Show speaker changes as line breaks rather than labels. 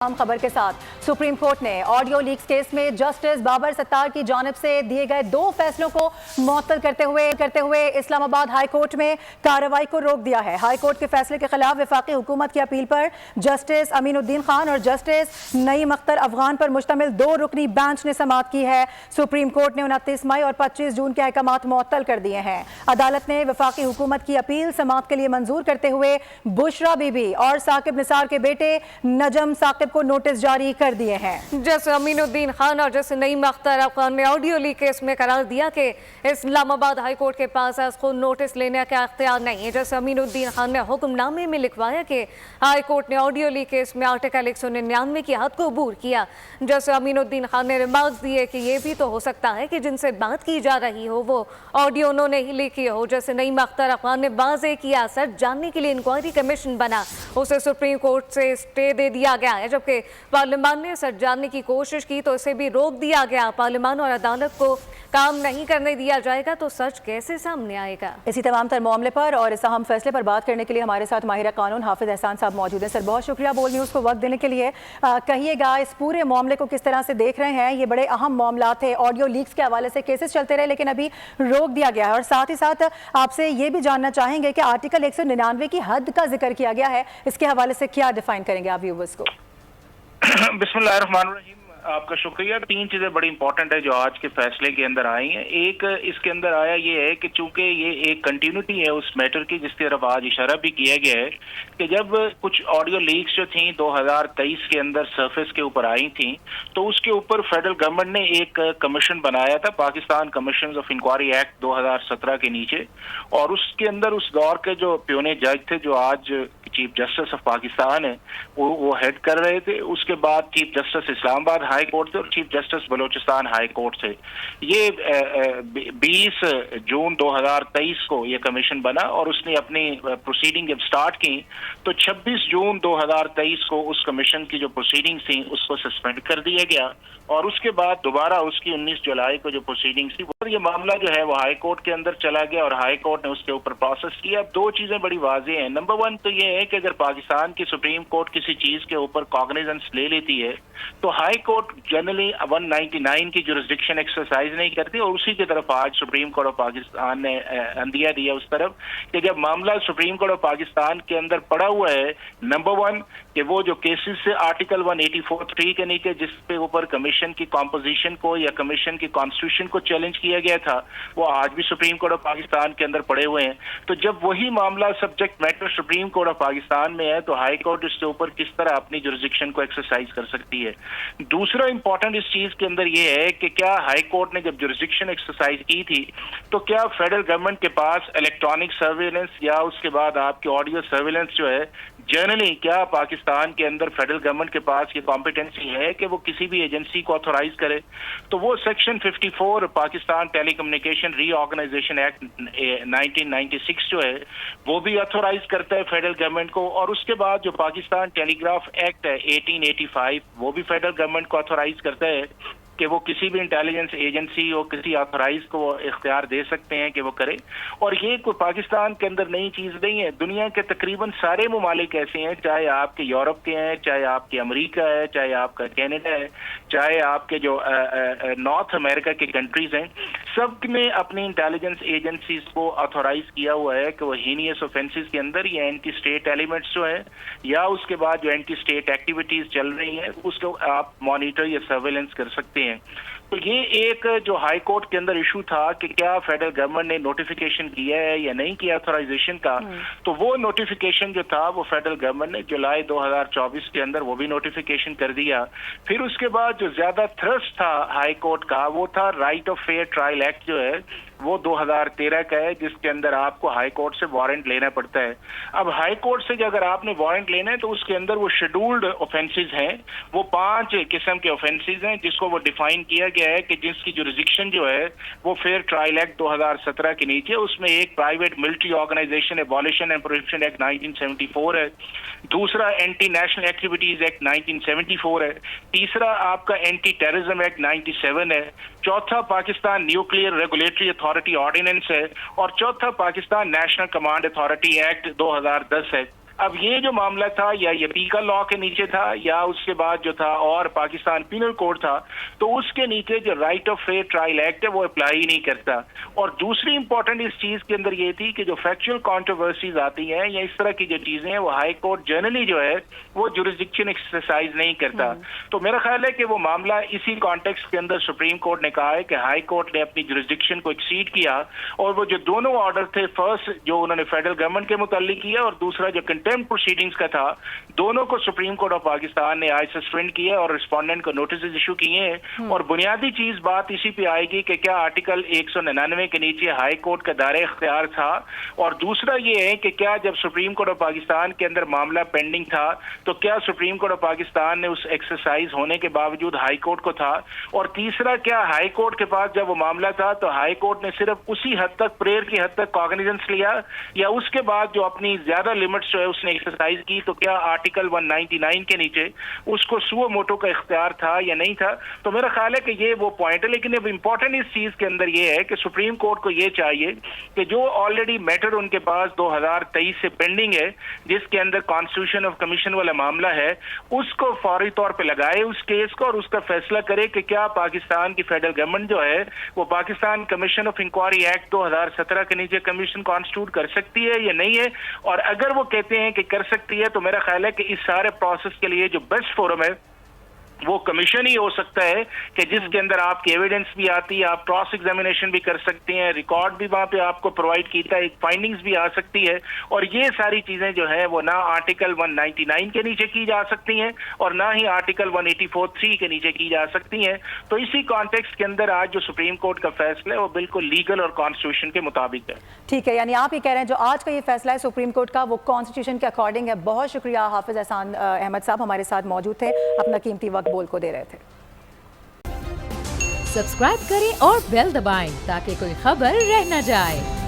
खबर के साथ सुप्रीम कोर्ट ने ऑडियो लीक्स केस में जस्टिस बाबर सत्तार की जानिब से दिए गए 2 फैसलों को मुअत्तल करते हुए इस्लामाबाद हाई कोर्ट में कार्रवाई को रोक दिया है। हाई कोर्ट के फैसले के खिलाफ वफाकी हुकूमत की अपील पर जस्टिस अमीनुद्दीन खान और जस्टिस नईम अख्तर अफगान पर मुश्तमिल 2 रुकनी बेंच ने समाअत की है। सुप्रीम कोर्ट ने 29 मई और 25 जून के अहकामात मुअत्तल कर दिए हैं। अदालत ने वफाकी हुकूमत की अपील समाअत के लिए मंजूर करते हुए बुशरा बीबी और साकिब निसार के बेटे नजम साकिब को नोटिस जारी कर दिए हैं।
जैसे अमीनुद्दीन खान और जैसे नईम अख्तर अफगान ने ऑडियो लीक केस में करार दिया कि इस्लामाबाद हाई कोर्ट के पास इसको नोटिस लेने का इख्तियार नहीं है। जैसे अमीनुद्दीन खान ने हुक्मनामे में लिखवाया कि हाई कोर्ट ने ऑडियो लीक केस में आर्टिकल 199 की हद को अबूर किया। जैसे अमीनुद्दीन खान ने रिमार्क्स दिए कि ये भी तो हो सकता है कि जिनसे बात की जा रही हो वो ऑडियो उन्होंने ही लीक की हो। जैसे नईम अख्तर अफगान ने वाज़ेह किया सच जानने के लिए इंक्वायरी कमीशन बना, उसे सुप्रीम कोर्ट से स्टे दे दिया गया है। जबकि पार्लियामान ने सच जानने की कोशिश की तो इसे भी रोक दिया गया। पार्लियामान और अदालत को काम नहीं करने दिया जाएगा तो सच कैसे सामने आएगा।
इसी तमाम तर मामले पर और इस अहम फैसले पर बात करने के लिए हमारे साथ माहिर कानून हाफिज एहसान साहब मौजूद हैं। सर, बहुत शुक्रिया बोल न्यूज़ को वक्त देने के लिए। कहिएगा, इस पूरे मामले को किस तरह से देख रहे हैं? ये बड़े अहम मामला थे, ऑडियो लीक्स के हवाले से केसेस चलते रहे लेकिन अभी रोक दिया गया है, और साथ ही साथ आपसे ये भी जानना चाहेंगे कि आर्टिकल 199 की हद का जिक्र किया गया है, इसके हवाले से क्या डिफाइन करेंगे आप व्यूअर्स को?
बिस्मिल्लाहिर्रहमानिर्रहीम, आपका शुक्रिया। 3 चीजें बड़ी इंपॉर्टेंट है जो आज के फैसले के अंदर आई हैं। एक इसके अंदर आया ये है कि चूंकि ये एक कंटिन्यूटी है उस मैटर की जिसकी तरफ आज इशारा भी किया गया है कि जब कुछ ऑडियो लीक्स जो थी 2023 के अंदर सरफेस के ऊपर आई थी तो उसके ऊपर फेडरल गवर्नमेंट ने एक कमीशन बनाया था, Pakistan commission of inquiry act 2017 के नीचे, और उसके अंदर उस दौर के जो प्योने जज थे जो आज चीफ जस्टिस ऑफ पाकिस्तान है वो हेड कर रहे थे। उसके बाद chief justice Islamabad high court से और chief justice Balochistan high court से ये 20 जून 2023 को ये कमीशन बना और उसने अपनी प्रोसीडिंग जब स्टार्ट की तो 26 जून 2023 को उस कमीशन की जो प्रोसीडिंग थी उसको सस्पेंड कर दिया गया और उसके बाद दोबारा उसकी 19 जुलाई को जो प्रोसीडिंग थी वो ये मामला जो है वो हाई कोर्ट के अंदर चला गया और हाई कोर्ट ने उसके ऊपर प्रोसेस किया। अब 2 चीजें बड़ी वाज़ेह हैं। नंबर 1 तो ये है कि अगर पाकिस्तान की सुप्रीम कोर्ट किसी चीज के ऊपर कॉग्निजेंस ले लेती है तो हाई कोर्ट जनरली 199 की जुरिस्डिक्शन एक्सरसाइज नहीं करती, और उसी की तरफ आज सुप्रीम कोर्ट ऑफ पाकिस्तान ने अंदिया दिया उस तरफ कि जब मामला सुप्रीम कोर्ट ऑफ पाकिस्तान के अंदर पड़ा हुआ है, नंबर 1 कि वो जो केसेस से आर्टिकल 184(3) के नीचे जिस पे ऊपर कमीशन की कॉम्पोजिशन को या कमीशन की कॉन्स्टिट्यूशन को चैलेंज किया गया था वो आज भी सुप्रीम कोर्ट ऑफ पाकिस्तान के अंदर पड़े हुए हैं। तो जब वही मामला subject matter supreme court of Pakistan में है तो हाई कोर्ट इसके ऊपर किस तरह अपनी जुरिस्डिक्शन को एक्सरसाइज कर सकती है। दूसरा इंपॉर्टेंट इस चीज के अंदर ये है कि क्या हाई कोर्ट ने जब जुरिस्डिक्शन एक्सरसाइज की थी तो क्या फेडरल गवर्नमेंट के पास इलेक्ट्रॉनिक सर्वेलेंस या उसके बाद आपकी ऑडियो सर्वेलेंस जो है जनरली क्या पाकिस्तान के अंदर फेडरल गवर्नमेंट के पास ये कॉम्पिटेंसी है कि वो किसी भी एजेंसी को ऑथोराइज करे? तो वो section 54 Pakistan telecommunication reorganisation act 1996 जो है वो भी ऑथोराइज करता है फेडरल गवर्नमेंट को, और उसके बाद जो पाकिस्तान टेलीग्राफ एक्ट है 1885 वो भी फेडरल गवर्नमेंट को ऑथोराइज करता है कि वो किसी भी इंटेलिजेंस एजेंसी और किसी ऑथोराइज को इख्तियार दे सकते हैं कि वो करे। और ये कोई पाकिस्तान के अंदर नई चीज नहीं है, दुनिया के तकरीबन सारे ममालिक ऐसे हैं, चाहे आपके यूरोप के हैं, चाहे आपके अमेरिका है, चाहे आपका कनाडा है, चाहे आपके जो नॉर्थ अमेरिका के कंट्रीज हैं, सब ने अपनी इंटेलिजेंस एजेंसीज को ऑथोराइज किया हुआ है कि वो हीनियस ऑफेंसेस के अंदर या एंटी स्टेट एलिमेंट्स जो है या उसके बाद जो एंटी स्टेट एक्टिविटीज चल रही हैं उसको आप मॉनिटर या सर्वेलेंस कर सकते हैं। तो ये एक जो हाई कोर्ट के अंदर इशू था कि क्या फेडरल गवर्नमेंट ने नोटिफिकेशन किया है या नहीं किया ऑथराइजेशन का, तो वो नोटिफिकेशन जो था वो फेडरल गवर्नमेंट ने जुलाई 2024 के अंदर वो भी नोटिफिकेशन कर दिया। फिर उसके बाद जो ज्यादा थ्रस्ट था हाई कोर्ट का वो था right of fair trial act जो है वो 2013 का है जिसके अंदर आपको हाई कोर्ट से वारंट लेना पड़ता है। अब हाई कोर्ट से अगर आपने वारंट लेना है तो उसके अंदर वो शेड्यूल्ड ऑफेंसेस हैं, वो 5 किस्म के ऑफेंसेस हैं जिसको वो डिफाइन किया गया है कि जिसकी जुरिस्डिक्शन जो है वो फेयर ट्रायल एक्ट 2017 के नीचे, उसमें एक private military organisation abolition and prohibition act 1974 है, दूसरा एंटी नेशनल एक्टिविटीज एक्ट 1974 है, तीसरा आपका एंटी टेररिज्म एक्ट 97 है, चौथा Pakistan nuclear regulatory authority ordinance है और चौथा Pakistan national command authority act 2010 है। अब ये जो मामला था या ये पीका लॉ के नीचे था या उसके बाद जो था और पाकिस्तान पीनल कोड था, तो उसके नीचे जो right of fair trial act है वो अप्लाई ही नहीं करता। और दूसरी इंपॉर्टेंट इस चीज के अंदर ये थी कि जो फैक्चुअल कॉन्ट्रोवर्सीज आती हैं या इस तरह की जो चीजें हैं वो हाई कोर्ट जनरली जो है वो जुरिसडिक्शन एक्सरसाइज नहीं करता। तो मेरा ख्याल है कि वो मामला इसी कॉन्टेक्स्ट के अंदर सुप्रीम कोर्ट ने कहा है कि हाई कोर्ट ने अपनी जुरिसडिक्शन को एक्सीड किया और वो जो दोनों ऑर्डर थे, फर्स्ट जो उन्होंने फेडरल गवर्नमेंट के मुताल्लिक किया और दूसरा जो कंटेम्प्ट प्रोसीडिंग्स का था, दोनों को सुप्रीम कोर्ट ऑफ पाकिस्तान ने आज सस्पेंड किया और रिस्पोंडेंट को नोटिस इशू किए हैं। और बुनियादी चीज बात इसी पे आएगी कि क्या आर्टिकल 199 के नीचे हाई कोर्ट का दायरा इख्तियार था, और दूसरा ये है कि क्या जब सुप्रीम कोर्ट ऑफ पाकिस्तान के अंदर मामला पेंडिंग था तो क्या सुप्रीम कोर्ट ऑफ पाकिस्तान ने उस एक्सरसाइज होने के बावजूद हाई कोर्ट को था, और तीसरा क्या हाई कोर्ट के पास जब वो मामला था तो हाई कोर्ट ने सिर्फ उसी हद तक, प्रेयर की हद तक कॉग्निजेंस लिया या उसके बाद जो अपनी ज्यादा लिमिट्स जो है उसने एक्सरसाइज की, तो क्या आर्टिकल 199 के नीचे उसको सुओ मोटो का इख्तियार था या नहीं था। तो मेरा ख्याल है कि ये वो पॉइंट है। लेकिन अब इंपॉर्टेंट इस चीज के अंदर ये है कि सुप्रीम कोर्ट को ये चाहिए कि जो ऑलरेडी मैटर उनके पास 2023 से पेंडिंग है, जिसके अंदर कॉन्स्टिट्यूशन ऑफ कमीशन वाला मामला है, उसको फौरी तौर पे लगाए उस केस को और उसका फैसला करे कि क्या पाकिस्तान की फेडरल गवर्नमेंट जो है वो Pakistan commission of inquiry act 2017 के नीचे कमीशन कॉन्स्टिट्यूट कर सकती है या नहीं है। और अगर वो कहते हैं कि कर सकती है तो मेरा ख्याल है कि इस सारे प्रोसेस के लिए जो बेस्ट फोरम है वो कमीशन ही हो सकता है कि जिसके अंदर आपकी एविडेंस भी आती है, आप क्रॉस एग्जामिनेशन भी कर सकते हैं, रिकॉर्ड भी वहां पे आपको प्रोवाइड किया है, फाइंडिंग्स भी आ सकती है, और ये सारी चीजें जो है वो ना आर्टिकल 199 के नीचे की जा सकती हैं और ना ही आर्टिकल 184(3) के नीचे की जा सकती हैं। तो इसी कॉन्टेक्स्ट के अंदर आज जो सुप्रीम कोर्ट का फैसला है वो बिल्कुल लीगल और कॉन्स्टिट्यूशन के मुताबिक है।
ठीक है, यानी आप ये कह रहे हैं जो आज का ये फैसला है सुप्रीम कोर्ट का वो कॉन्स्टिट्यूशन के अकॉर्डिंग है। बहुत शुक्रिया हाफिज एहसान अहमद साहब हमारे साथ मौजूद थे, अपना कीमती वक्त बोल को दे रहे थे।
सब्सक्राइब करें और बेल दबाएं ताकि कोई खबर रह न जाए।